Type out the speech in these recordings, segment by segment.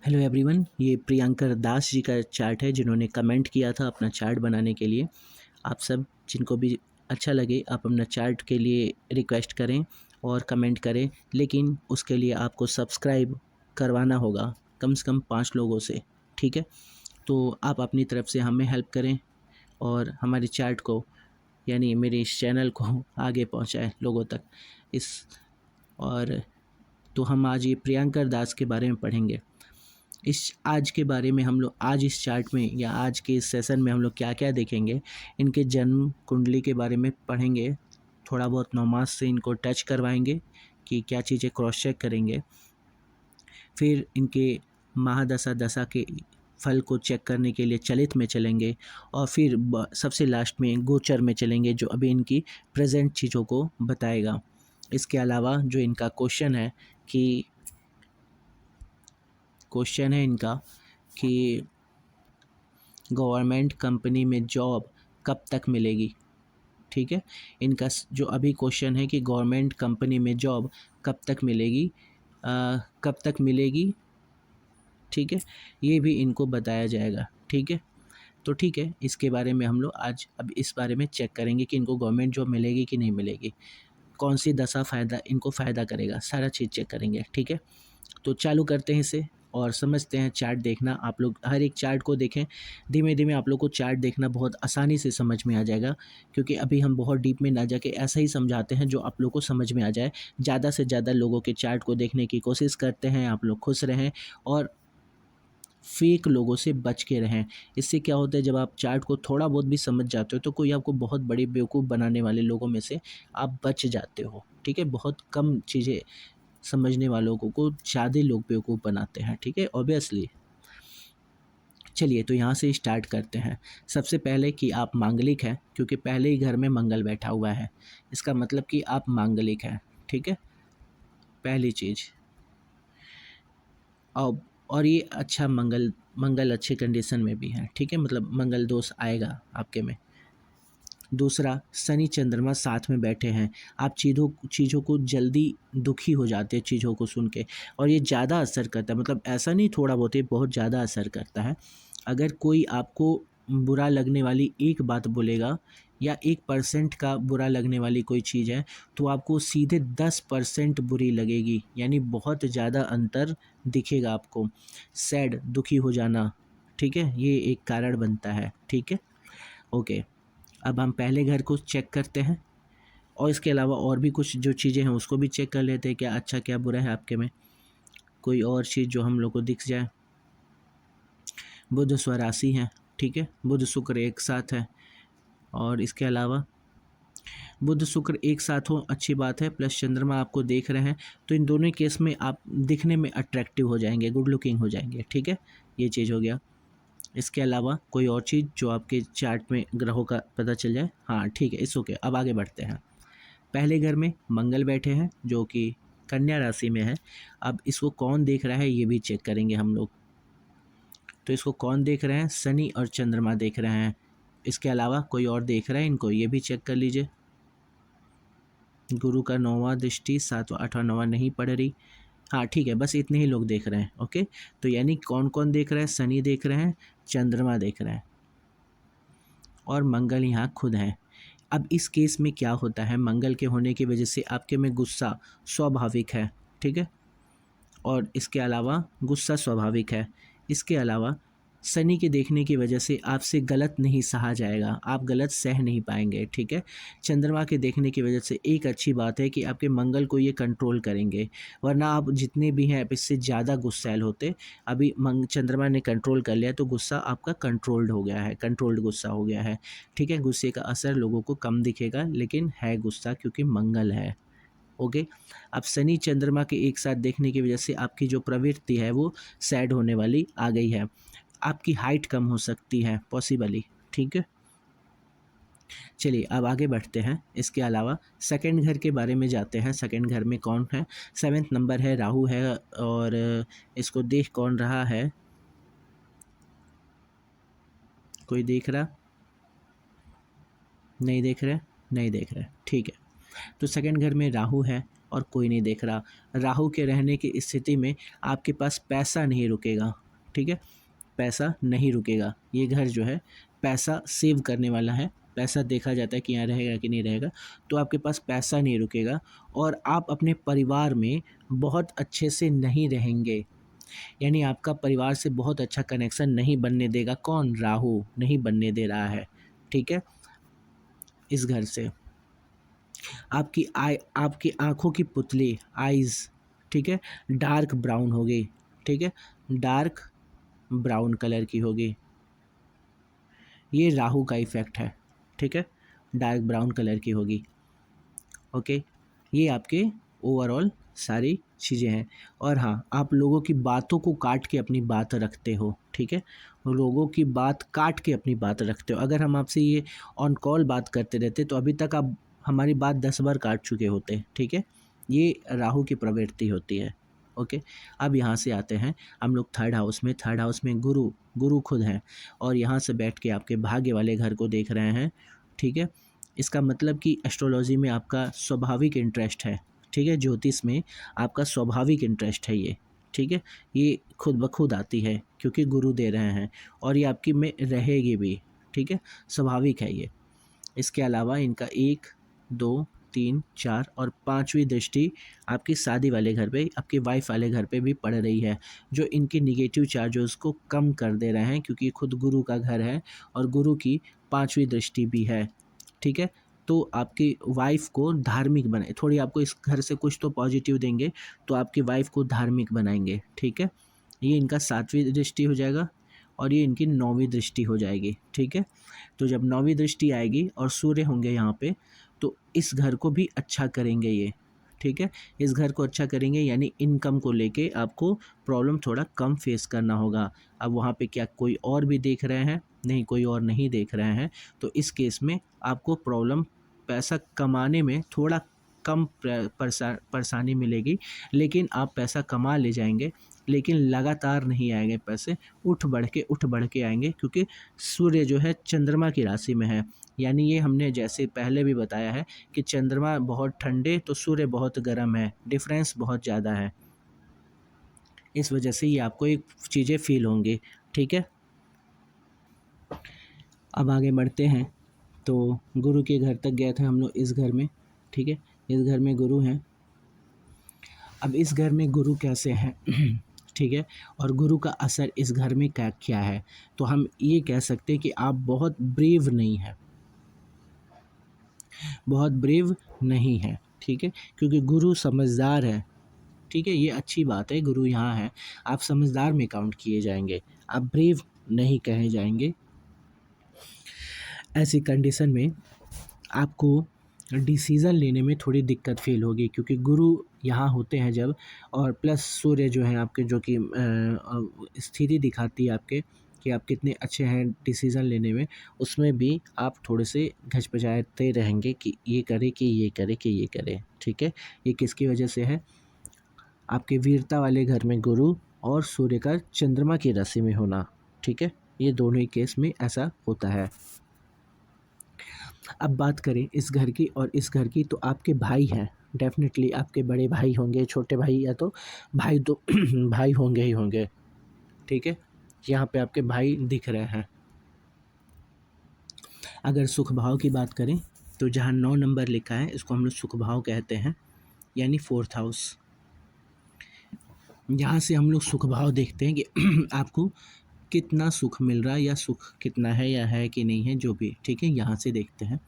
Hello everyone, ये प्रियंकर दास जी का chart है जिन्होंने कमेंट किया था अपना चार्ट बनाने के लिए। आप सब जिनको भी अच्छा लगे आप अपना चार्ट के लिए रिक्वेस्ट करें और कमेंट करें, लेकिन उसके लिए आपको सब्सक्राइब करवाना होगा कम से कम 5 लोगों से, ठीक है। तो आप अपनी तरफ से हमें हेल्प करें और हमारे चार्ट को यानी मेरे इस चैनल को आगे पहुंचाएं लोगों तक। इस और तो हम आज ये प्रियंकर दास के बारे में पढ़ेंगे। इस आज के बारे में हम लोग आज इस चार्ट में या आज के इस सेशन में हम लोग क्या क्या देखेंगे, इनके जन्म कुंडली के बारे में पढ़ेंगे, थोड़ा बहुत नौमास से इनको टच करवाएंगे कि क्या चीज़ें क्रॉस चेक करेंगे, फिर इनके महादशा दशा के फल को चेक करने के लिए चलित में चलेंगे और फिर सबसे लास्ट में गोचर में चलेंगे जो अभी इनकी प्रेजेंट चीज़ों को बताएगा। इसके अलावा जो इनका क्वेश्चन है इनका कि गवर्नमेंट कंपनी में जॉब कब तक मिलेगी, ठीक है। इनका जो अभी क्वेश्चन है कि गवर्नमेंट कंपनी में जॉब कब तक मिलेगी, कब तक मिलेगी, ठीक है, ये भी इनको बताया जाएगा, ठीक है। तो ठीक है, इसके बारे में हम लोग आज अब इस बारे में चेक करेंगे कि इनको गवर्नमेंट जॉब मिलेगी कि नहीं मिलेगी, कौन सी दशा इनको फ़ायदा करेगा, सारा चीज़ चेक करेंगे, ठीक है। तो चालू करते हैं इसे और समझते हैं। चार्ट देखना, आप लोग हर एक चार्ट को देखें, धीमे धीमे आप लोग को चार्ट देखना बहुत आसानी से समझ में आ जाएगा, क्योंकि अभी हम बहुत डीप में ना जाके ऐसा ही समझाते हैं जो आप लोग को समझ में आ जाए। ज़्यादा से ज़्यादा लोगों के चार्ट को देखने की कोशिश करते हैं, आप लोग खुश रहें और फेक लोगों से बच के रहें। इससे क्या होता है, जब आप चार्ट को थोड़ा बहुत भी समझ जाते हो तो कोई आपको बहुत बड़ी बेवकूफ़ बनाने वाले लोगों में से आप बच जाते हो, ठीक है। बहुत कम चीज़ें समझने वालों को ज़्यादा लोग बेवकूफ़ बनाते हैं, ठीक है, ऑब्वियसली। चलिए तो यहाँ से स्टार्ट करते हैं। सबसे पहले कि आप मांगलिक हैं, क्योंकि पहले ही घर में मंगल बैठा हुआ है, इसका मतलब कि आप मांगलिक हैं, ठीक है, पहली चीज़। और ये अच्छा मंगल अच्छे कंडीशन में भी है, ठीक है, मतलब मंगल दोष आएगा आपके में। दूसरा, शनि चंद्रमा साथ में बैठे हैं, आप चीज़ों को जल्दी दुखी हो जाते हैं चीज़ों को सुन के, और ये ज़्यादा असर करता है, मतलब ऐसा नहीं थोड़ा बहुत, ये बहुत ज़्यादा असर करता है। अगर कोई आपको बुरा लगने वाली एक बात बोलेगा या 1% का बुरा लगने वाली कोई चीज़ है तो आपको सीधे 10% बुरी लगेगी, यानी बहुत ज़्यादा अंतर दिखेगा आपको। सैड, दुखी हो जाना, ठीक है, ये एक कारण बनता है, ठीक है, ओके। अब हम पहले घर को चेक करते हैं और इसके अलावा और भी कुछ जो चीज़ें हैं उसको भी चेक कर लेते हैं, क्या अच्छा क्या बुरा है आपके में, कोई और चीज़ जो हम लोग को दिख जाए। बुध स्वराशि है, ठीक है, बुध शुक्र एक साथ है, और इसके अलावा बुध शुक्र एक साथ हो अच्छी बात है, प्लस चंद्रमा आपको देख रहे हैं, तो इन दोनों केस में आप दिखने में अट्रैक्टिव हो जाएंगे, गुड लुकिंग हो जाएंगे, ठीक है, ये चीज़ हो गया। इसके अलावा कोई और चीज़ जो आपके चार्ट में ग्रहों का पता चल जाए, हाँ ठीक है, इट्स ओके। अब आगे बढ़ते हैं। पहले घर में मंगल बैठे हैं जो कि कन्या राशि में है। अब इसको कौन देख रहा है ये भी चेक करेंगे हम लोग। तो इसको कौन देख रहे हैं, शनि और चंद्रमा देख रहे हैं। इसके अलावा कोई और देख रहा है इनको, ये भी चेक कर लीजिए। गुरु का 9वां दृष्टि 7वां 8वां 9वां नहीं पड़ रही, हाँ ठीक है, बस इतने ही लोग देख रहे हैं, ओके। तो यानी कौन कौन देख रहे हैं, शनि देख रहे हैं, चंद्रमा देख रहे हैं और मंगल यहाँ खुद है। अब इस केस में क्या होता है, मंगल के होने की वजह से आपके में गुस्सा स्वाभाविक है, ठीक है, और इसके अलावा गुस्सा स्वाभाविक है। इसके अलावा शनि के देखने की वजह से आपसे गलत नहीं सहा जाएगा, आप गलत सह नहीं पाएंगे, ठीक है। चंद्रमा के देखने की वजह से एक अच्छी बात है कि आपके मंगल को ये कंट्रोल करेंगे, वरना आप जितने भी हैं आप इससे ज़्यादा गुस्सैल होते। अभी चंद्रमा ने कंट्रोल कर लिया तो गुस्सा आपका कंट्रोल्ड हो गया है, कंट्रोल्ड गुस्सा हो गया है, ठीक है। गुस्से का असर लोगों को कम दिखेगा, लेकिन है गुस्सा क्योंकि मंगल है, ओके। अब शनि चंद्रमा के एक साथ देखने की वजह से आपकी जो प्रवृत्ति है वो सैड होने वाली आ गई है, आपकी हाइट कम हो सकती है पॉसिबली, ठीक है। चलिए अब आगे बढ़ते हैं। इसके अलावा सेकंड घर के बारे में जाते हैं। सेकंड घर में कौन है, 7वें नंबर है, राहु है, और इसको देख कौन रहा है, कोई देख रहा, नहीं देख रहे, नहीं देख रहे, ठीक है। तो सेकंड घर में राहु है और कोई नहीं देख रहा। राहु के रहने की स्थिति में आपके पास पैसा नहीं रुकेगा, ठीक है, पैसा नहीं रुकेगा। ये घर जो है पैसा सेव करने वाला है, पैसा देखा जाता है कि यहाँ रहेगा कि नहीं रहेगा, तो आपके पास पैसा नहीं रुकेगा और आप अपने परिवार में बहुत अच्छे से नहीं रहेंगे, यानी आपका परिवार से बहुत अच्छा कनेक्शन नहीं बनने देगा। कौन? राहु नहीं बनने दे रहा है, ठीक है। इस घर से आपकी आंखों की पुतली, आइज़, ठीक है, डार्क ब्राउन होगी, ठीक है, डार्क ब्राउन कलर की होगी। ये राहु का इफ़ेक्ट है, ठीक है, डार्क ब्राउन कलर की होगी। ओके, ये आपके ओवरऑल सारी चीज़ें हैं। और हाँ, आप लोगों की बातों को काट के अपनी बात रखते हो, ठीक है, लोगों की बात काट के अपनी बात रखते हो। अगर हम आपसे ये ऑन कॉल बात करते रहते तो अभी तक आप हमारी बात 10 बार काट चुके होते, ठीक है। ये राहु की प्रवृत्ति होती है। ओके, अब यहाँ से आते हैं हम लोग थर्ड हाउस में। थर्ड हाउस में गुरु खुद हैं और यहाँ से बैठ के आपके भाग्य वाले घर को देख रहे हैं, ठीक है। इसका मतलब कि एस्ट्रोलॉजी में आपका स्वाभाविक इंटरेस्ट है, ठीक है, ज्योतिष में आपका स्वाभाविक इंटरेस्ट है ये, ठीक है। ये खुद ब खुद आती है क्योंकि गुरु दे रहे हैं और ये आपकी में रहेगी भी, ठीक है, स्वाभाविक है ये। इसके अलावा इनका 1, 2, 3, 4 और 5वीं दृष्टि आपकी शादी वाले घर पे, आपकी वाइफ वाले घर पे भी पड़ रही है, जो इनके निगेटिव चार्जेस को कम कर दे रहे हैं क्योंकि खुद गुरु का घर है और गुरु की 5वीं दृष्टि भी है, ठीक है। तो आपकी वाइफ को धार्मिक बनाए, थोड़ी आपको इस घर से कुछ तो पॉजिटिव देंगे तो आपकी वाइफ को धार्मिक बनाएंगे, ठीक है। ये इनका 7वीं दृष्टि हो जाएगा और ये इनकी 9वीं दृष्टि हो जाएगी, ठीक है। तो जब 9वीं दृष्टि आएगी और सूर्य होंगे यहाँ पे तो इस घर को भी अच्छा करेंगे ये, ठीक है। इस घर को अच्छा करेंगे यानी इनकम को लेके आपको प्रॉब्लम थोड़ा कम फेस करना होगा। अब वहाँ पे क्या कोई और भी देख रहे हैं? नहीं, कोई और नहीं देख रहे हैं, तो इस केस में आपको प्रॉब्लम पैसा कमाने में थोड़ा कम परेशानी मिलेगी, लेकिन आप पैसा कमा ले जाएंगे, लेकिन लगातार नहीं आएंगे पैसे, उठ बढ़ के आएंगे क्योंकि सूर्य जो है चंद्रमा की राशि में है। यानी ये हमने जैसे पहले भी बताया है कि चंद्रमा बहुत ठंडे तो सूर्य बहुत गर्म है, डिफरेंस बहुत ज़्यादा है, इस वजह से ये आपको एक चीज़ें फील होंगी, ठीक है। अब आगे बढ़ते हैं। तो गुरु के घर तक गए थे हम लोग, इस घर में, ठीक है, इस घर में गुरु हैं। अब इस घर में गुरु कैसे हैं ठीक है, और गुरु का असर इस घर में क्या क्या है, तो हम ये कह सकते हैं कि आप बहुत ब्रेव नहीं हैं, बहुत ब्रेव नहीं है, ठीक है, क्योंकि गुरु समझदार है, ठीक है, ये अच्छी बात है, गुरु यहाँ है, आप समझदार में काउंट किए जाएंगे, आप ब्रेव नहीं कहे जाएंगे। ऐसी कंडीशन में आपको डिसीज़न लेने में थोड़ी दिक्कत फील होगी क्योंकि गुरु यहाँ होते हैं जब, और प्लस सूर्य जो है आपके, जो कि स्थिति दिखाती है आपके कि आप कितने अच्छे हैं डिसीज़न लेने में, उसमें भी आप थोड़े से घचपचाते रहेंगे कि ये करे कि ये करे कि ये करे, ठीक है। ये किसकी वजह से है? आपके वीरता वाले घर में गुरु और सूर्य का चंद्रमा की राशि में होना, ठीक है, ये दोनों ही केस में ऐसा होता है। अब बात करें इस घर की और इस घर की, तो आपके भाई हैं, डेफिनेटली आपके बड़े भाई होंगे, छोटे भाई या तो भाई, तो भाई होंगे ही होंगे, ठीक है। यहाँ पे आपके भाई दिख रहे हैं। अगर सुख भाव की बात करें तो जहाँ 9 नंबर लिखा है इसको हम लोग सुख भाव कहते हैं, यानी 4th हाउस। यहाँ से हम लोग सुख भाव देखते हैं कि आपको कितना सुख मिल रहा है या सुख कितना है या है कि नहीं है, जो भी, ठीक है, यहाँ से देखते हैं।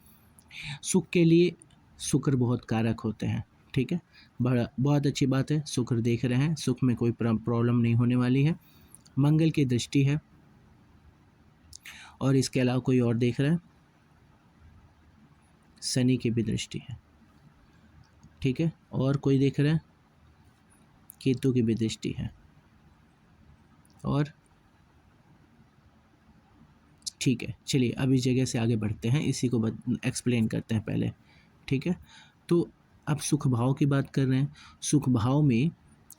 सुख के लिए शुक्र बहुत कारक होते हैं, ठीक है, बहुत अच्छी बात है, शुक्र देख रहे हैं, सुख में कोई प्रॉब्लम नहीं होने वाली है। मंगल की दृष्टि है और इसके अलावा कोई और देख रहा है, शनि की भी दृष्टि है, ठीक है, और कोई देख रहा है, केतु की भी दृष्टि है, और ठीक है, चलिए अब इस जगह से आगे बढ़ते हैं, इसी को एक्सप्लेन करते हैं पहले, ठीक है। तो अब सुख भाव की बात कर रहे हैं, सुख भाव में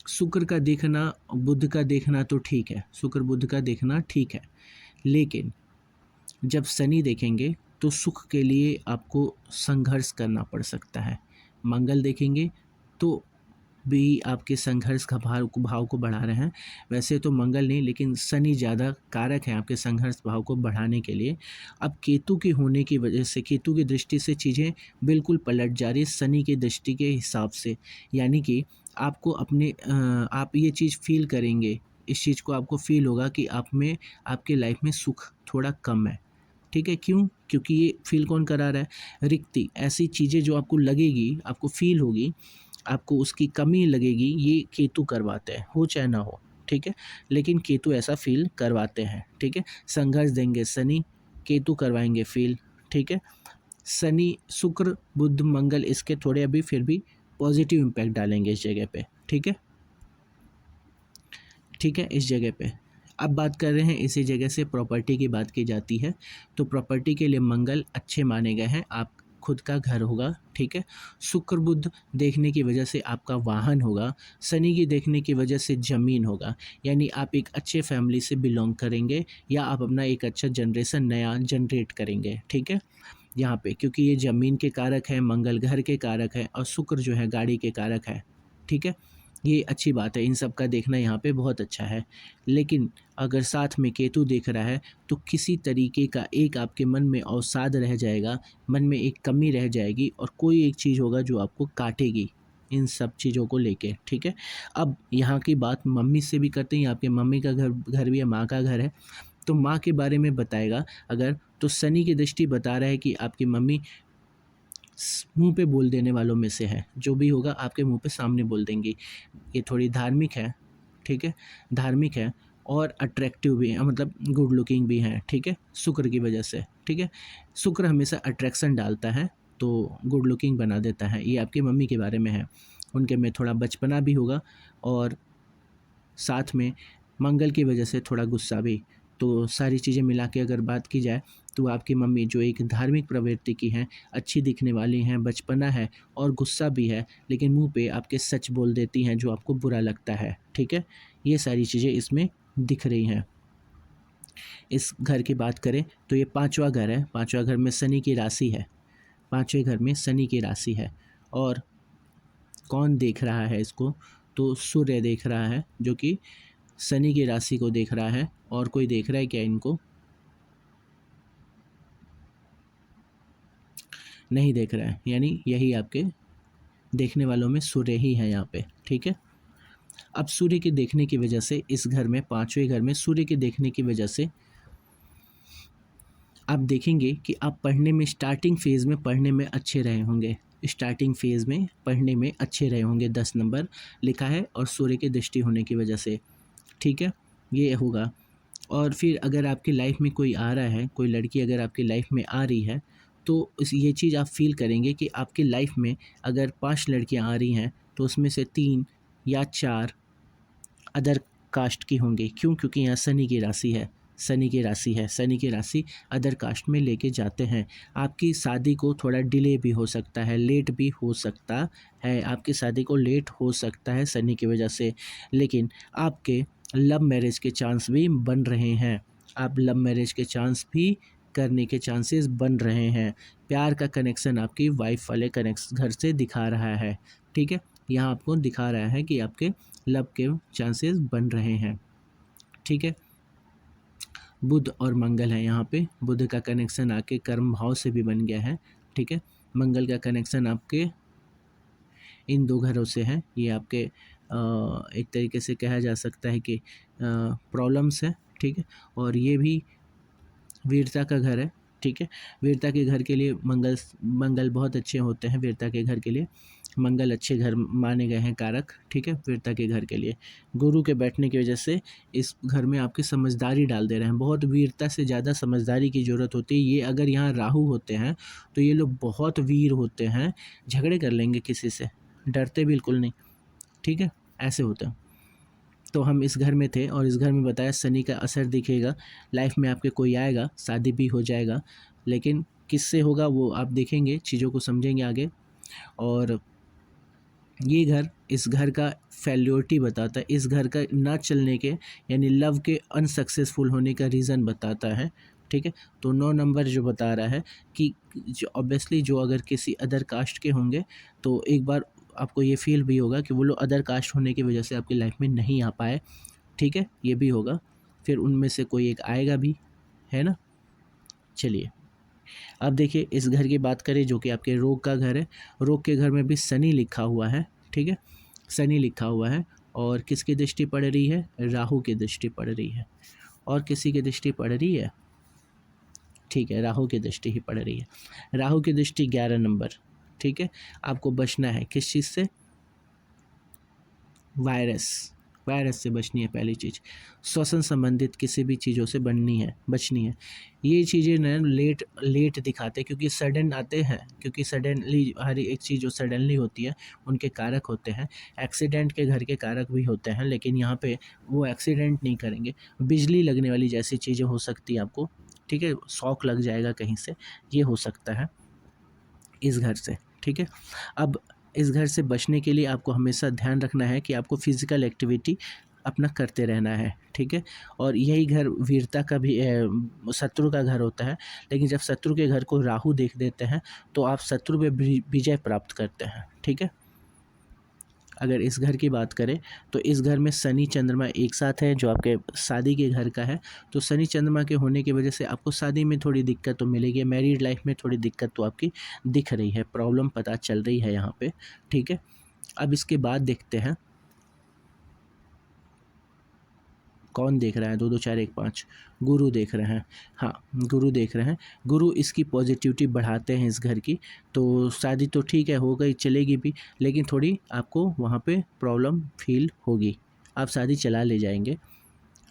शुक्र का देखना, बुध का देखना तो ठीक है, शुक्र बुध का देखना ठीक है, लेकिन जब शनि देखेंगे तो सुख के लिए आपको संघर्ष करना पड़ सकता है। मंगल देखेंगे तो भी आपके संघर्ष का भाव को बढ़ा रहे हैं। वैसे तो मंगल नहीं, लेकिन शनि ज़्यादा कारक है आपके संघर्ष भाव को बढ़ाने के लिए। अब केतु की होने की वजह से, केतु की दृष्टि से चीज़ें बिल्कुल पलट जा रही है शनि की दृष्टि के हिसाब से। यानी कि आपको अपने आप ये चीज़ फ़ील करेंगे, इस चीज़ को आपको फ़ील होगा कि आप में, आपके लाइफ में सुख थोड़ा कम है। ठीक है, क्यों? क्योंकि ये फ़ील कौन करा रहा है? रिक्ति, ऐसी चीज़ें जो आपको लगेगी, आपको फ़ील होगी, आपको उसकी कमी लगेगी, ये केतु करवाते हैं, हो चाहे ना हो। ठीक है, लेकिन केतु ऐसा फ़ील करवाते हैं। ठीक है, संघर्ष देंगे शनि, केतु करवाएंगे फ़ील। ठीक है, शनि, शुक्र, बुध, मंगल इसके थोड़े अभी फिर भी पॉजिटिव इम्पैक्ट डालेंगे इस जगह पे। ठीक है, ठीक है, इस जगह पे अब बात कर रहे हैं, इसी जगह से प्रॉपर्टी की बात की जाती है। तो प्रॉपर्टी के लिए मंगल अच्छे माने गए हैं, आप खुद का घर होगा। ठीक है, शुक्र बुध देखने की वजह से आपका वाहन होगा, शनि की देखने की वजह से ज़मीन होगा। यानी आप एक अच्छे फैमिली से बिलोंग करेंगे, या आप अपना एक अच्छा जनरेशन नया जनरेट करेंगे। ठीक है, यहाँ पे क्योंकि ये ज़मीन के कारक है, मंगल घर के कारक है, और शुक्र जो है गाड़ी के कारक है। ठीक है, ये अच्छी बात है, इन सब का देखना यहाँ पे बहुत अच्छा है। लेकिन अगर साथ में केतु देख रहा है तो किसी तरीके का एक आपके मन में अवसाद रह जाएगा, मन में एक कमी रह जाएगी, और कोई एक चीज़ होगा जो आपको काटेगी इन सब चीज़ों को लेके। ठीक है, अब यहाँ की बात मम्मी से भी करते हैं, आपके मम्मी का घर भी है, माँ का घर है, तो माँ के बारे में बताएगा अगर, तो शनि की दृष्टि बता रहा है कि आपकी मम्मी मुंह पे बोल देने वालों में से है, जो भी होगा आपके मुंह पे सामने बोल देंगी। ये थोड़ी धार्मिक है। ठीक है, धार्मिक है और अट्रैक्टिव भी है, मतलब गुड लुकिंग भी है। ठीक है, शुक्र की वजह से। ठीक है, शुक्र हमेशा अट्रैक्शन डालता है, तो गुड लुकिंग बना देता है। ये आपकी मम्मी के बारे में है, उनके में थोड़ा बचपना भी होगा, और साथ में मंगल की वजह से थोड़ा गुस्सा भी। तो सारी चीज़ें मिला के अगर बात की जाए, तो आपकी मम्मी जो एक धार्मिक प्रवृत्ति की हैं, अच्छी दिखने वाली हैं, बचपना है और गुस्सा भी है, लेकिन मुंह पे आपके सच बोल देती हैं जो आपको बुरा लगता है। ठीक है, ये सारी चीज़ें इसमें दिख रही हैं। इस घर की बात करें तो ये पांचवा घर है, पांचवा घर में शनि की राशि है, पांचवें घर में शनि की राशि है। और कौन देख रहा है इसको? तो सूर्य देख रहा है, जो कि शनि की राशि को देख रहा है। और कोई देख रहा है क्या इनको? नहीं देख रहा है, यानी यही आपके देखने वालों में सूर्य ही है यहाँ पे। ठीक है, अब सूर्य के देखने की वजह से इस घर में, पांचवें घर में सूर्य के देखने की वजह से आप देखेंगे कि आप पढ़ने में, स्टार्टिंग फेज़ में पढ़ने में अच्छे रहे होंगे, स्टार्टिंग फेज़ में पढ़ने में अच्छे रहे होंगे, 10 नंबर लिखा है, और सूर्य की दृष्टि होने की वजह से। ठीक है, ये होगा। और फिर अगर आपकी लाइफ में कोई आ रहा है, कोई लड़की अगर आपकी लाइफ में आ रही है, तो ये चीज़ आप फील करेंगे कि आपकी लाइफ में अगर 5 लड़कियां आ रही हैं, तो उसमें से 3 या 4 अदर कास्ट की होंगी। क्यों? क्योंकि यहाँ शनि की राशि है, शनि की राशि है, शनि की राशि अदर कास्ट में लेके जाते हैं। आपकी शादी को थोड़ा डिले भी हो सकता है, लेट भी हो सकता है, आपकी शादी को लेट हो सकता है शनि की वजह से। लेकिन आपके लव मैरिज के चांस भी बन रहे हैं, आप लव मैरिज के चांस भी करने के चांसेस बन रहे हैं। प्यार का कनेक्शन आपकी वाइफ वाले कनेक्शन घर से दिखा रहा है। ठीक है, यहाँ आपको दिखा रहा है कि आपके लव के चांसेस बन रहे हैं। ठीक है, बुध और मंगल है यहाँ पे, बुध का कनेक्शन आके कर्म भाव से भी बन गया है। ठीक है, मंगल का कनेक्शन आपके इन 2 घरों से है। ये आपके एक तरीके से कहा जा सकता है कि प्रॉब्लम्स है। ठीक है, और ये भी वीरता का घर है। ठीक है, वीरता के घर के लिए मंगल बहुत अच्छे होते हैं, वीरता के घर के लिए मंगल अच्छे घर माने गए हैं कारक। ठीक है, वीरता के घर के लिए गुरु के बैठने की वजह से इस घर में आपकी समझदारी डाल दे रहे हैं। बहुत वीरता से ज़्यादा समझदारी की ज़रूरत होती है। ये अगर यहाँ राहु होते हैं तो ये लोग बहुत वीर होते हैं, झगड़े कर लेंगे किसी से, डरते बिल्कुल नहीं। ठीक है, ऐसे होता है। तो हम इस घर में थे, और इस घर में बताया शनि का असर दिखेगा, लाइफ में आपके कोई आएगा, शादी भी हो जाएगा, लेकिन किससे होगा वो आप देखेंगे, चीज़ों को समझेंगे आगे। और ये घर, इस घर का फेल्योरिटी बताता है, इस घर का ना चलने के, यानी लव के अनसक्सेसफुल होने का रीज़न बताता है। ठीक है, तो 9 नंबर जो बता रहा है कि जो ऑब्वियसली जो अगर किसी अदर कास्ट के होंगे, तो एक बार आपको ये फील भी होगा कि वो लोग अदर कास्ट होने की वजह से आपकी लाइफ में नहीं आ पाए, ठीक है, ये भी होगा। फिर उनमें से कोई एक आएगा भी, है ना। चलिए अब देखिए इस घर की बात करें जो कि आपके रोग का घर है। रोग के घर में भी शनि लिखा हुआ है, ठीक है, शनि लिखा हुआ है। और किसकी दृष्टि पड़ रही है? राहु की दृष्टि पड़ रही है। और किसी की दृष्टि पड़ रही है? ठीक है, राहु की दृष्टि ही पड़ रही है। राहु की दृष्टि 11 नंबर, ठीक है। आपको बचना है किस चीज़ से? वायरस, वायरस से बचनी है पहली चीज़। श्वसन संबंधित किसी भी चीज़ों से बचनी है। ये चीज़ें ना लेट लेट दिखाते हैं क्योंकि सडन आते हैं, क्योंकि सडनली हर एक चीज़ जो सडनली होती है उनके कारक होते हैं। एक्सीडेंट के घर के कारक भी होते हैं, लेकिन यहाँ पे वो एक्सीडेंट नहीं करेंगे। बिजली लगने वाली जैसी चीज़ें हो सकती हैं आपको, ठीक है, शॉक लग जाएगा कहीं से, ये हो सकता है इस घर से, ठीक है। अब इस घर से बचने के लिए आपको हमेशा ध्यान रखना है कि आपको फिज़िकल एक्टिविटी अपना करते रहना है, ठीक है। और यही घर वीरता का भी शत्रु का घर होता है, लेकिन जब शत्रु के घर को राहु देख देते हैं तो आप शत्रु पे विजय प्राप्त करते हैं, ठीक है। अगर इस घर की बात करें तो इस घर में शनि चंद्रमा एक साथ है जो आपके शादी के घर का है। तो शनि चंद्रमा के होने की वजह से आपको शादी में थोड़ी दिक्कत तो मिलेगी, मैरिड लाइफ में थोड़ी दिक्कत तो आपकी दिख रही है, प्रॉब्लम पता चल रही है यहाँ पे, ठीक है। अब इसके बाद देखते हैं कौन देख रहा है, 2 2 4 1 5, गुरु देख रहे हैं। हाँ, गुरु देख रहे हैं। गुरु इसकी पॉजिटिविटी बढ़ाते हैं इस घर की। तो शादी तो ठीक है, हो गई, चलेगी भी, लेकिन थोड़ी आपको वहाँ पे प्रॉब्लम फील होगी, आप शादी चला ले जाएंगे।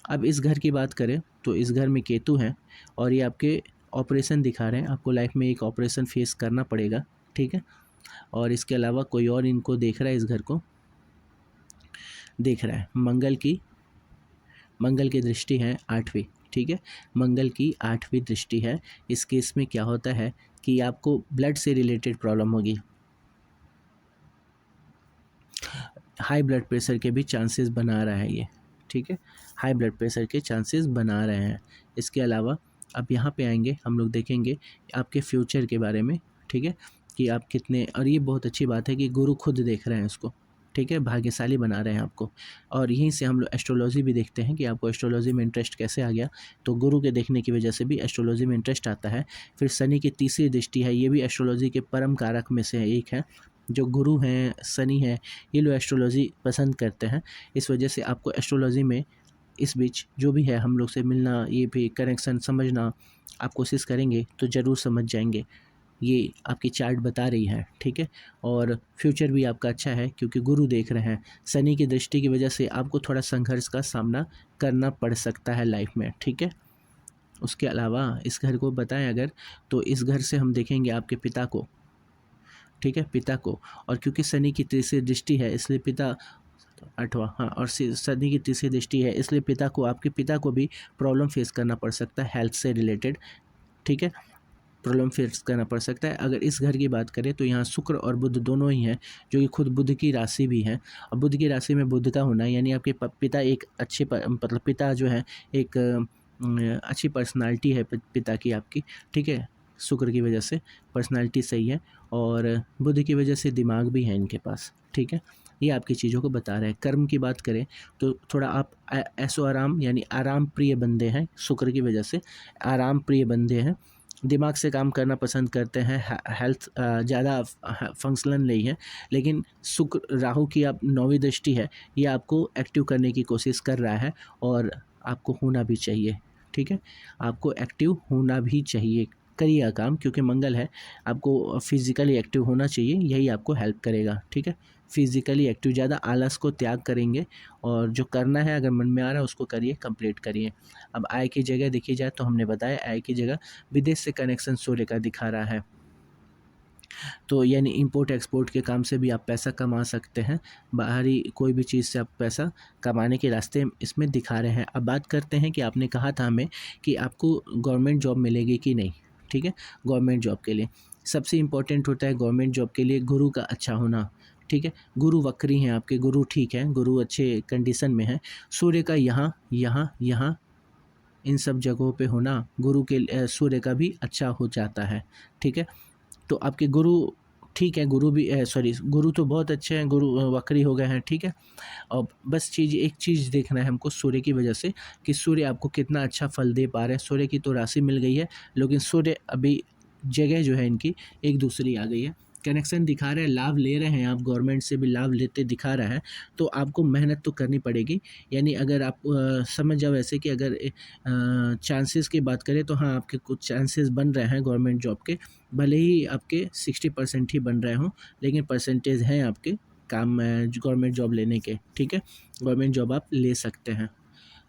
अब इस घर की बात करें तो इस घर में केतु हैं और ये आपके ऑपरेशन दिखा रहे हैं, आपको लाइफ में एक ऑपरेशन फेस करना पड़ेगा, ठीक है। और इसके अलावा कोई और इनको देख रहा है, इस घर को देख रहा है। मंगल की दृष्टि है 8वीं, ठीक है, मंगल की 8वीं दृष्टि है। इस केस में क्या होता है कि आपको ब्लड से रिलेटेड प्रॉब्लम होगी, हाई ब्लड प्रेशर के भी चांसेस बना रहा है ये, ठीक है, हाई ब्लड प्रेशर के चांसेस बना रहे हैं। इसके अलावा अब यहाँ पे आएंगे हम लोग देखेंगे आपके फ्यूचर के बारे में, ठीक है, कि आप कितने, और ये बहुत अच्छी बात है कि गुरु खुद देख रहे हैं इसको, ठीक है, भाग्यशाली बना रहे हैं आपको। और यहीं से हम लोग एस्ट्रोलॉजी भी देखते हैं कि आपको एस्ट्रोलॉजी में इंटरेस्ट कैसे आ गया, तो गुरु के देखने की वजह से भी एस्ट्रोलॉजी में इंटरेस्ट आता है। फिर शनि की तीसरी दृष्टि है, ये भी एस्ट्रोलॉजी के परम कारक में से एक है। जो गुरु हैं, शनि है, ये लोग एस्ट्रोलॉजी पसंद करते हैं, इस वजह से आपको एस्ट्रोलॉजी में इस बीच जो भी है हम लोग से मिलना, ये भी कनेक्शन समझना आप कोशिश करेंगे तो ज़रूर समझ जाएंगे। ये आपकी चार्ट बता रही है, ठीक है। और फ्यूचर भी आपका अच्छा है क्योंकि गुरु देख रहे हैं। शनि की दृष्टि की वजह से आपको थोड़ा संघर्ष का सामना करना पड़ सकता है लाइफ में, ठीक है। उसके अलावा इस घर को बताएं अगर, तो इस घर से हम देखेंगे आपके पिता को, ठीक है, पिता को। और क्योंकि शनि की तीसरी दृष्टि है इसलिए पिता, 8वां, हाँ, और शनि की तीसरी दृष्टि है इसलिए पिता को, आपके पिता को भी प्रॉब्लम फेस करना पड़ सकता है हेल्थ से रिलेटेड, ठीक है, प्रॉब्लम फेस करना पड़ सकता है। अगर इस घर की बात करें तो यहाँ शुक्र और बुध दोनों ही हैं, जो कि खुद बुध की राशि भी है। और बुध की राशि में बुध का होना यानी आपके पिता एक अच्छे मतलब पिता जो है एक अच्छी पर्सनालिटी है पिता की आपकी, ठीक है, शुक्र की वजह से पर्सनालिटी सही है और बुध की वजह से दिमाग भी है इनके पास, ठीक है। ये आपकी चीज़ों को बता रहे हैं। कर्म की बात करें तो थोड़ा आप ऐसो आराम यानी आराम प्रिय बंदे हैं, शुक्र की वजह से आराम प्रिय बंदे हैं, दिमाग से काम करना पसंद करते हैं, हेल्थ ज़्यादा फंक्शनल नहीं है। लेकिन शुक्र राहु की आप 9वीं दृष्टि है, ये आपको एक्टिव करने की कोशिश कर रहा है और आपको होना भी चाहिए, ठीक है, आपको एक्टिव होना भी चाहिए, करिएगा काम, क्योंकि मंगल है, आपको फिज़िकली एक्टिव होना चाहिए, यही आपको हेल्प करेगा, ठीक है। फिज़िकली एक्टिव, ज़्यादा आलस को त्याग करेंगे और जो करना है अगर मन में आ रहा है उसको करिए, कंप्लीट करिए। अब आय की जगह देखी जाए तो हमने बताया आय की जगह विदेश से कनेक्शन सूर्य का दिखा रहा है, तो यानी इंपोर्ट एक्सपोर्ट के काम से भी आप पैसा कमा सकते हैं, बाहरी कोई भी चीज़ से आप पैसा कमाने के रास्ते इसमें दिखा रहे हैं। अब बात करते हैं कि आपने कहा था हमें कि आपको गवर्नमेंट जॉब मिलेगी कि नहीं, ठीक है। गवर्नमेंट जॉब के लिए सबसे इम्पोर्टेंट होता है गवर्नमेंट जॉब के लिए गुरु का अच्छा होना, ठीक है। गुरु वक्री हैं आपके, गुरु ठीक है, गुरु अच्छे कंडीशन में है। सूर्य का यहाँ यहाँ यहाँ इन सब जगहों पे होना गुरु के सूर्य का भी अच्छा हो जाता है, ठीक है। तो आपके गुरु ठीक है, गुरु भी सॉरी, गुरु तो बहुत अच्छे हैं, गुरु वक्री हो गए हैं, ठीक है। और बस एक चीज़ देखना है हमको सूर्य की वजह से कि सूर्य आपको कितना अच्छा फल दे पा रहे हैं। सूर्य की तो राशि मिल गई है, लेकिन सूर्य अभी जगह जो है इनकी एक दूसरी आ गई है। कनेक्शन दिखा रहे हैं, लाभ ले रहे हैं आप, गवर्नमेंट से भी लाभ लेते दिखा रहा है, तो आपको मेहनत तो करनी पड़ेगी। यानी अगर आप समझ जाओ ऐसे कि अगर चांसेस की बात करें तो हाँ, आपके कुछ चांसेस बन रहे हैं गवर्नमेंट जॉब के, भले ही आपके 60% ही बन रहे हों, लेकिन परसेंटेज हैं आपके काम गवर्नमेंट जॉब लेने के, ठीक है। गवर्नमेंट जॉब आप ले सकते हैं।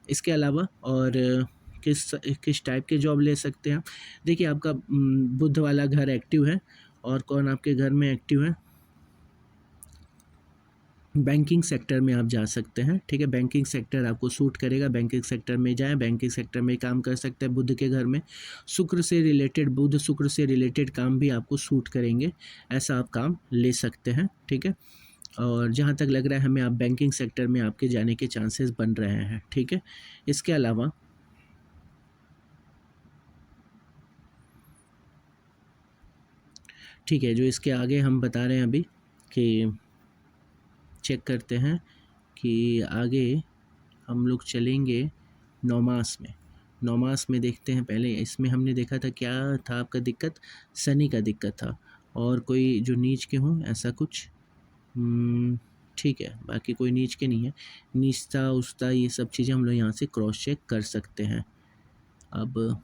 इसके अलावा और किस किस टाइप के जॉब ले सकते हैं आप? देखिए, आपका बुध वाला घर एक्टिव है, और कौन आपके घर में एक्टिव है? बैंकिंग सेक्टर में आप जा सकते हैं, ठीक है। बैंकिंग सेक्टर आपको सूट करेगा, बैंकिंग सेक्टर में जाएं, बैंकिंग सेक्टर में काम कर सकते हैं बुध के घर में। शुक्र से रिलेटेड, बुध शुक्र से रिलेटेड काम भी आपको सूट करेंगे, ऐसा आप काम ले सकते हैं, ठीक है। और जहाँ तक लग रहा है हमें, आप बैंकिंग सेक्टर में आपके जाने के चांसेस बन रहे हैं, ठीक है। इसके अलावा ठीक है, जो इसके आगे हम बता रहे हैं अभी कि चेक करते हैं कि आगे हम लोग चलेंगे 9 मास में। 9 मास में देखते हैं, पहले इसमें हमने देखा था क्या था आपका दिक्कत, शनि का दिक्कत था, और कोई जो नीच के हों ऐसा कुछ, ठीक है, बाकी कोई नीच के नहीं है। नीचता उचता ये सब चीज़ें हम लोग यहाँ से क्रॉस चेक कर सकते हैं। अब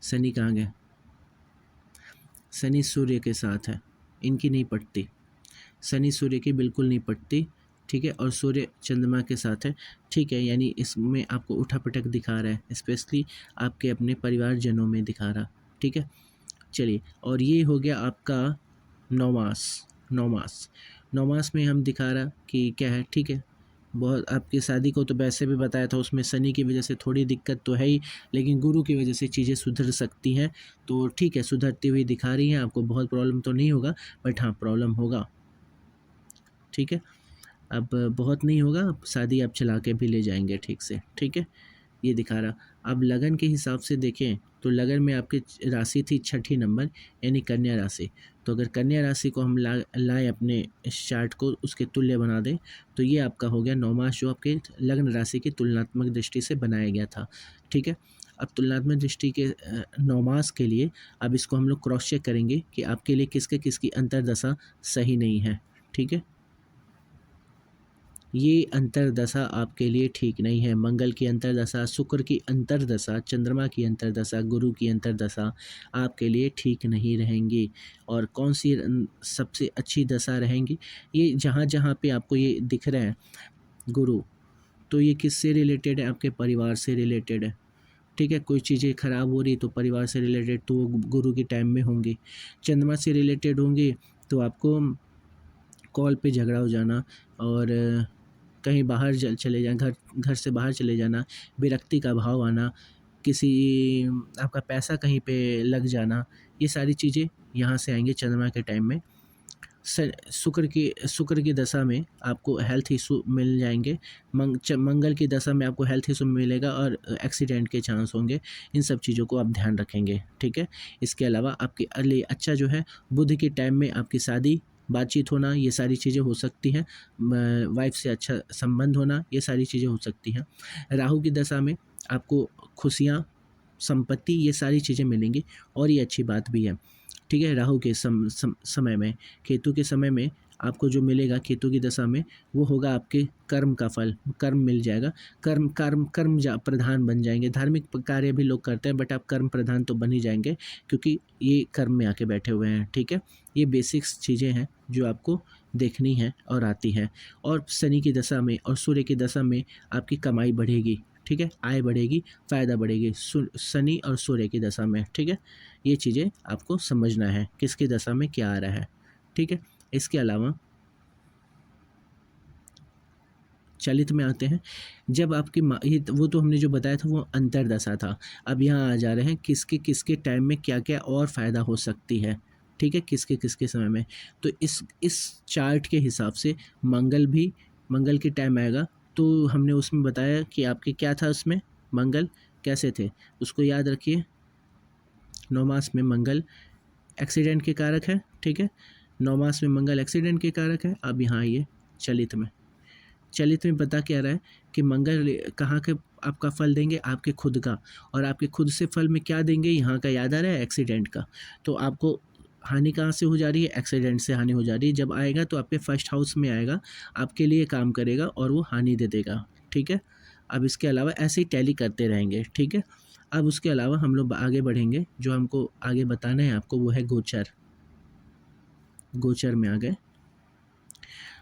शनि कहाँ गए? शनि सूर्य के साथ है, इनकी नहीं पटती, शनि सूर्य की बिल्कुल नहीं पटती, ठीक है। और सूर्य चंद्रमा के साथ है, ठीक है। यानी इसमें आपको उठापटक दिखा रहा है, स्पेशली आपके अपने परिवारजनों में दिखा रहा, ठीक है। चलिए, और ये हो गया आपका 9 मास। 9 मास, 9 मास में हम दिखा रहा कि क्या है, ठीक है। बहुत आपकी शादी को तो वैसे भी बताया था, उसमें शनि की वजह से थोड़ी दिक्कत तो है ही, लेकिन गुरु की वजह से चीज़ें सुधर सकती हैं, तो ठीक है, सुधरती हुई दिखा रही हैं आपको। बहुत प्रॉब्लम तो नहीं होगा, बट हाँ, प्रॉब्लम होगा, ठीक है। अब बहुत नहीं होगा, अब शादी आप चला के भी ले जाएंगे ठीक से, ठीक है। ये दिखा रहा। अब लगन के हिसाब से देखें तो लगन में आपकी राशि थी 6ठी नंबर, यानी कन्या राशि। तो अगर कन्या राशि को हम लाएँ अपने इस चार्ट को, उसके तुल्य बना दें, तो ये आपका हो गया 9 मास, जो आपके लग्न राशि की तुलनात्मक दृष्टि से बनाया गया था, ठीक है। अब तुलनात्मक दृष्टि के 9 मास के लिए अब इसको हम लोग क्रॉस चेक करेंगे कि आपके लिए किसकी अंतर्दशा सही नहीं है, ठीक है। ये अंतर्दशा आपके लिए ठीक नहीं है। मंगल की अंतर्दशा, शुक्र की अंतर्दशा, चंद्रमा की अंतर्दशा, गुरु की अंतर्दशा आपके लिए ठीक नहीं रहेंगी। और कौन सी सबसे अच्छी दशा रहेंगी? ये जहाँ जहाँ पे आपको ये दिख रहे हैं गुरु, तो ये किससे रिलेटेड है? आपके परिवार से रिलेटेड है, ठीक है। कोई चीज़ें खराब हो रही तो परिवार से रिलेटेड, तो वो गुरु के टाइम में होंगी। चंद्रमा से रिलेटेड होंगी तो आपको कॉल पे झगड़ा हो जाना, और कहीं बाहर चले जाना, घर से बाहर चले जाना, विरक्ति का भाव आना, किसी आपका पैसा कहीं पे लग जाना, ये सारी चीज़ें यहाँ से आएंगी चंद्रमा के टाइम में। शुक्र की दशा में आपको हेल्थ इशू मिल जाएंगे। मंगल की दशा में आपको हेल्थ इशू मिलेगा, और एक्सीडेंट के चांस होंगे। इन सब चीज़ों को आप ध्यान रखेंगे, ठीक है। इसके अलावा आपके लिए अच्छा जो है, बुध के टाइम में आपकी शादी, बातचीत होना, ये सारी चीज़ें हो सकती हैं। वाइफ से अच्छा संबंध होना, ये सारी चीज़ें हो सकती हैं। राहु की दशा में आपको खुशियाँ, संपत्ति, ये सारी चीज़ें मिलेंगी, और ये अच्छी बात भी है, ठीक है। राहु के समय में, केतु के समय में आपको जो मिलेगा केतु की दशा में, वो होगा आपके कर्म का फल, कर्म मिल जाएगा। कर्म प्रधान बन जाएंगे। धार्मिक कार्य भी लोग करते हैं, बट आप कर्म प्रधान तो बन ही जाएंगे, क्योंकि ये कर्म में आके बैठे हुए हैं, ठीक है। ये बेसिक्स चीज़ें हैं जो आपको देखनी है और आती हैं। और शनि की दशा में और सूर्य की दशा में आपकी कमाई बढ़ेगी, ठीक है, आय बढ़ेगी, फ़ायदा बढ़ेगी शनि और सूर्य की दशा में, ठीक है। ये चीज़ें आपको समझना है, किसकी दशा में क्या आ रहा है, ठीक है। इसके अलावा चलित में आते हैं, जब आपकी ये वो तो हमने जो बताया था वो अंतर्दशा था। अब यहाँ आ जा रहे हैं किसके किसके टाइम में क्या क्या और फ़ायदा हो सकती है, ठीक है, किसके किसके समय में। तो इस चार्ट के हिसाब से मंगल के टाइम आएगा, तो हमने उसमें बताया कि आपके क्या था उसमें, मंगल कैसे थे, उसको याद रखिए। 9 मास में मंगल एक्सीडेंट के कारक है, ठीक है। 9 मास में मंगल एक्सीडेंट के कारक है। अब यहाँ आइए चलित में। चलित में बता क्या रहा है कि मंगल कहाँ के आपका फल देंगे, आपके खुद का, और आपके खुद से फल में क्या देंगे, यहाँ का याद आ रहा है एक्सीडेंट का। तो आपको हानि कहाँ से हो जा रही है, एक्सीडेंट से हानि हो जा रही है। जब आएगा तो आपके फर्स्ट हाउस में आएगा, आपके लिए काम करेगा और वो हानि दे देगा, ठीक है। अब इसके अलावा ऐसे ही टैली करते रहेंगे, ठीक है। अब उसके अलावा हम लोग आगे बढ़ेंगे, जो हमको आगे बताना है आपको वो है गोचर। गोचर में आ गए।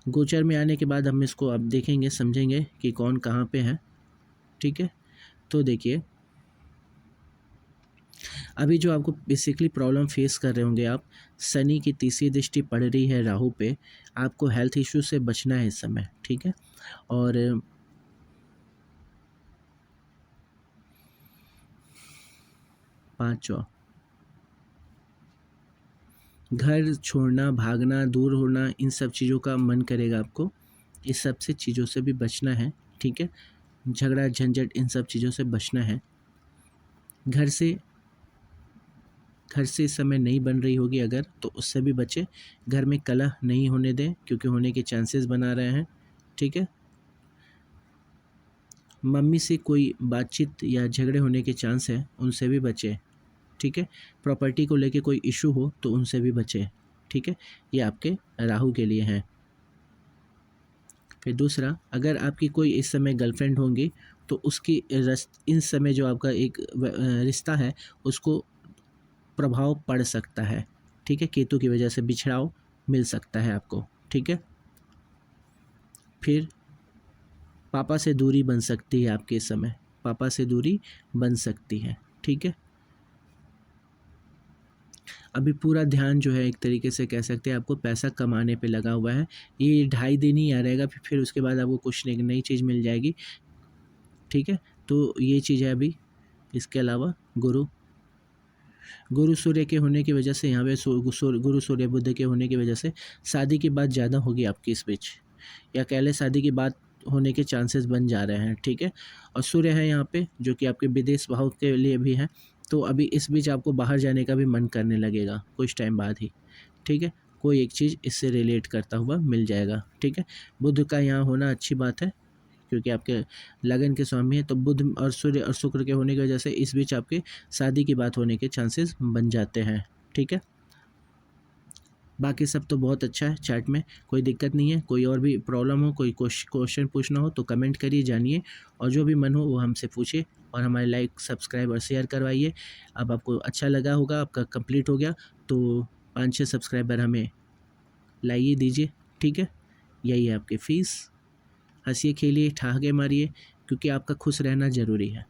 गोचर में आने के बाद हम इसको अब देखेंगे, समझेंगे कि कौन कहाँ पे है, ठीक है। तो देखिए, अभी जो आपको बेसिकली प्रॉब्लम फेस कर रहे होंगे आप, शनि की तीसरी दृष्टि पड़ रही है राहु पे, आपको हेल्थ इश्यू से बचना है इस समय, ठीक है। और पाँचवा, घर छोड़ना, भागना, दूर होना, इन सब चीज़ों का मन करेगा आपको। इस सब से चीज़ों से भी बचना है, ठीक है। झगड़ा झंझट इन सब चीज़ों से बचना है। घर से इस समय नहीं बन रही होगी अगर, तो उससे भी बचे। घर में कलह नहीं होने दें, क्योंकि होने के चांसेस बना रहे हैं, ठीक है। मम्मी से कोई बातचीत या झगड़े होने के चांस है, उनसे भी बचे, ठीक है। प्रॉपर्टी को लेके कोई इशू हो तो उनसे भी बचे, ठीक है। ये आपके राहु के लिए हैं। फिर दूसरा, अगर आपकी कोई इस समय गर्लफ्रेंड होंगी तो उसकी इस समय जो आपका एक रिश्ता है उसको प्रभाव पड़ सकता है, ठीक है। केतु की वजह से बिछड़ाव मिल सकता है आपको, ठीक है। फिर पापा से दूरी बन सकती है आपके इस समय, पापा से दूरी बन सकती है, ठीक है। अभी पूरा ध्यान जो है एक तरीके से कह सकते हैं आपको पैसा कमाने पे लगा हुआ है। ये 2.5 दिन ही आ रहेगा, फिर उसके बाद आपको कुछ एक नई चीज़ मिल जाएगी, ठीक है। तो ये चीज़ है अभी। इसके अलावा गुरु सूर्य के होने की वजह से यहाँ पे गुरु सूर्य बुध के होने की वजह से शादी की बात ज़्यादा होगी आपकी इस बीच, या कह लें शादी की बात होने के चांसेस बन जा रहे हैं, ठीक है। और सूर्य है यहाँ पे जो कि आपके विदेश भाव के लिए भी है, तो अभी इस बीच आपको बाहर जाने का भी मन करने लगेगा कुछ टाइम बाद ही, ठीक है। कोई एक चीज़ इससे रिलेट करता हुआ मिल जाएगा, ठीक है। बुध का यहाँ होना अच्छी बात है, क्योंकि आपके लगन के स्वामी है, तो बुध और सूर्य और शुक्र के होने की वजह से इस बीच आपके शादी की बात होने के चांसेस बन जाते हैं, ठीक है। बाकी सब तो बहुत अच्छा है, चार्ट में कोई दिक्कत नहीं है। कोई और भी प्रॉब्लम हो, कोई क्वेश्चन पूछना हो तो कमेंट करिए, जानिए, और जो भी मन हो वो हमसे पूछिए, और हमारे लाइक, सब्सक्राइब और शेयर करवाइए। अब आपको अच्छा लगा होगा, आपका कंप्लीट हो गया, तो 5-6 सब्सक्राइबर हमें लाइए, दीजिए, ठीक है। यही है आपकी फ़ीस। हंसिए, खेलिए, ठहाके मारिए, क्योंकि आपका खुश रहना ज़रूरी है।